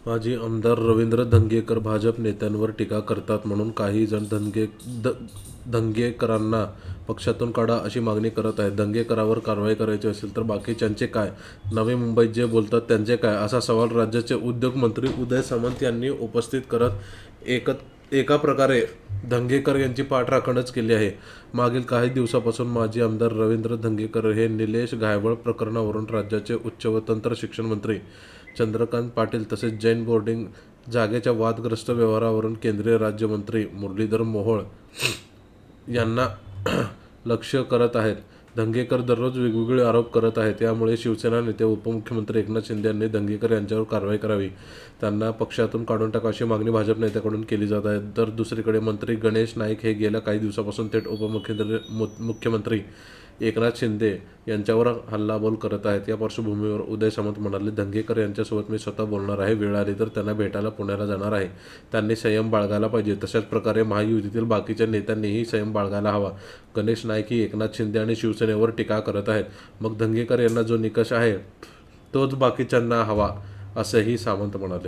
माजी आमदार रवींद्र धंगेकर भाजप नेत्यांवर टीका करतात म्हणून काही जण धंगेकरांना पक्षातून काढा अशी मागणी करत आहेत. धंगेकरांवर कारवाई करायची असेल तर बाकीच्यांचे काय? नवी मुंबईत जे बोलतात त्यांचे काय? असा सवाल राज्याचे उद्योगमंत्री उदय सामंत यांनी उपस्थित करत एका प्रकारे धंगेकर यांची पाठराखणच केली आहे. मागील काही दिवसापासून माजी आमदार रवींद्र धंगेकर हे निलेश घायवळ प्रकरणावरून राज्याचे उच्च व तंत्र शिक्षण मंत्री चंद्रकांत पाटील तसेच जैन बोर्डिंग जागेच्या वादग्रस्त व्यवहारावरून केंद्रीय राज्यमंत्री मुरलीधर मोहोळ यांना लक्ष्य करत आहेत. धंगेकर दररोज वेगवेगळे आरोप करत आहेत. यामुळे शिवसेना नेते उपमुख्यमंत्री एकनाथ शिंदे यांनी धंगेकर यांच्यावर कारवाई करावी, त्यांना पक्षातून काढून टाका अशी मागणी भाजप नेत्याकडून केली जात आहे. तर दुसरीकडे मंत्री गणेश नाईक हे गेल्या काही दिवसापासून थेट मुख्यमंत्री एकनाथ शिंदे यांच्यावर हल्लाबोल करत आहेत. या पार्श्वभूमीवर उदय सामंत म्हणाले, धंगेकर यांच्यासोबत मी स्वतः बोलणार आहे. वेळ आली तर त्यांना भेटायला पुण्याला जाणार आहे. त्यांनी संयम बाळगायला पाहिजे. तशाच प्रकारे महायुतीतील बाकीच्या नेत्यांनीही संयम बाळगायला हवा. गणेश नाईक ही एकनाथ शिंदे आणि शिवसेनेवर टीका करत आहेत. मग धंगेकर यांना जो निकष आहे तोच बाकीच्यांना हवा असंही सामंत म्हणाले.